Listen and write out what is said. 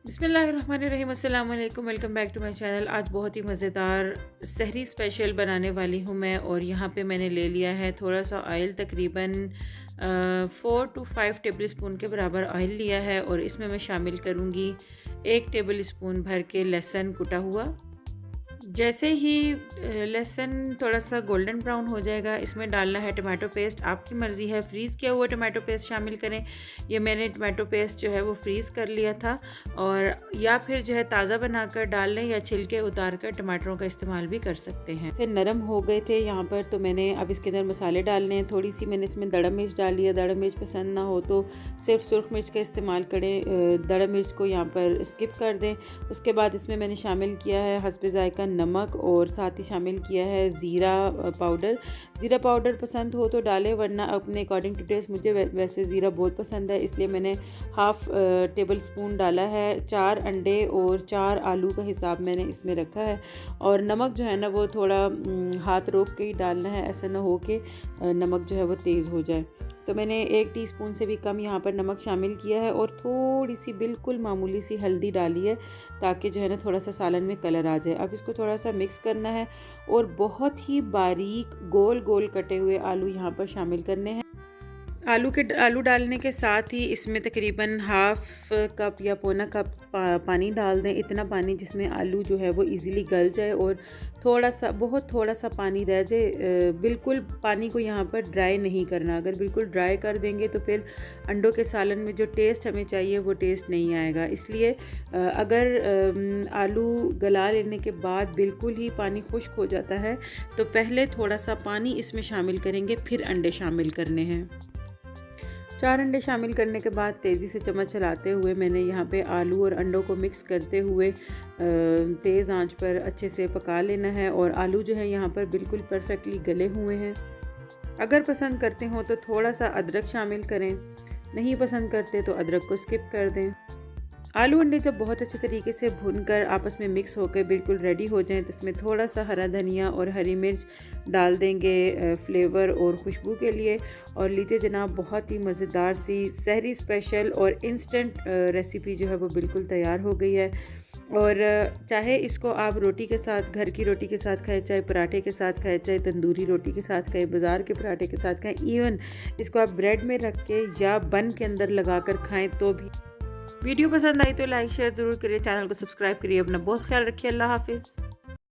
बिस्मिल्लाहिर्रहमानिर्रहीम, अस्सलाम वालेकुम, welcome back to my channel. आज बहुत ही मज़ेदार सहरी स्पेशल बनाने वाली हूँ मैं। और यहाँ पे मैंने ले लिया है थोड़ा सा ऑयल, तकरीबन 4 to 5 टेबल स्पून के बराबर ऑयल लिया है। और इसमें मैं शामिल करूँगी 1 टेबल स्पून भर के लहसुन कुटा हुआ। जैसे ही लहसुन थोड़ा सा गोल्डन ब्राउन हो जाएगा, इसमें डालना है टमाटो पेस्ट। आपकी मर्ज़ी है, फ्रीज़ किया हुआ टमाटो पेस्ट शामिल करें। ये मैंने टमाटो पेस्ट जो है वो फ्रीज़ कर लिया था, और या फिर जो है ताज़ा बनाकर डाल लें, या छिलके उतार कर टमाटरों का इस्तेमाल भी कर सकते हैं। इसे नरम हो गए थे यहाँ पर, तो मैंने अब इसके अंदर मसाले डालने हैं। थोड़ी सी मैंने इसमें दड़ा मिर्च डाल लिया। दड़ा मिर्च पसंद ना हो तो सिर्फ सुरख मिर्च का इस्तेमाल करें, दड़ा मिर्च को यहाँ पर स्किप कर दें। उसके बाद इसमें मैंने शामिल किया है हस्बे ज़ायका नमक, और साथ ही शामिल किया है ज़ीरा पाउडर। ज़ीरा पाउडर पसंद हो तो डालें, वरना अपने अकॉर्डिंग टू टेस्ट। मुझे वैसे ज़ीरा बहुत पसंद है, इसलिए मैंने हाफ़ टेबल स्पून डाला है। 4 अंडे और 4 आलू का हिसाब मैंने इसमें रखा है। और नमक जो है ना वो थोड़ा हाथ रोक के ही डालना है, ऐसा ना हो कि नमक जो है वो तेज़ हो जाए। तो मैंने 1 टीस्पून से भी कम यहाँ पर नमक शामिल किया है, और थोड़ी सी बिल्कुल मामूली सी हल्दी डाली है, ताकि जो है ना थोड़ा सा सालन में कलर आ जाए। अब इसको थोड़ा सा मिक्स करना है, और बहुत ही बारीक गोल गोल कटे हुए आलू यहाँ पर शामिल करने हैं। आलू डालने के साथ ही इसमें तकरीबन हाफ़ कप या पौना कप पानी डाल दें। इतना पानी जिसमें आलू जो है वो इजीली गल जाए, और बहुत थोड़ा सा पानी रह जाए। बिल्कुल पानी को यहाँ पर ड्राई नहीं करना। अगर बिल्कुल ड्राई कर देंगे तो फिर अंडों के सालन में जो टेस्ट हमें चाहिए वो टेस्ट नहीं आएगा। इसलिए अगर आलू गला लेने के बाद बिल्कुल ही पानी खुश्क हो जाता है, तो पहले थोड़ा सा पानी इसमें शामिल करेंगे, फिर अंडे शामिल करने हैं। 4 अंडे शामिल करने के बाद तेज़ी से चम्मच चलाते हुए मैंने यहाँ पे आलू और अंडों को मिक्स करते हुए तेज़ आंच पर अच्छे से पका लेना है। और आलू जो है यहाँ पर बिल्कुल परफेक्टली गले हुए हैं। अगर पसंद करते हो तो थोड़ा सा अदरक शामिल करें, नहीं पसंद करते तो अदरक को स्किप कर दें। आलू अंडे जब बहुत अच्छे तरीके से भुनकर आपस में मिक्स होकर बिल्कुल रेडी हो जाएं, तो इसमें थोड़ा सा हरा धनिया और हरी मिर्च डाल देंगे फ्लेवर और खुशबू के लिए। और लीजिए जनाब, बहुत ही मज़ेदार सी सहरी स्पेशल और इंस्टेंट रेसिपी जो है वो बिल्कुल तैयार हो गई है। और चाहे इसको आप रोटी के साथ, घर की रोटी के साथ खाएं, चाहे पराठे के साथ खाएं, चाहे तंदूरी रोटी के साथ खाएं, बाज़ार के पराठे के साथ खाएं, इवन इसको आप ब्रेड में रख के या बन के अंदर लगा कर खाएँ तो भी। वीडियो पसंद आई तो लाइक शेयर ज़रूर करिए, चैनल को सब्सक्राइब करिए। अपना बहुत ख्याल रखिए। अल्लाह हाफिज़।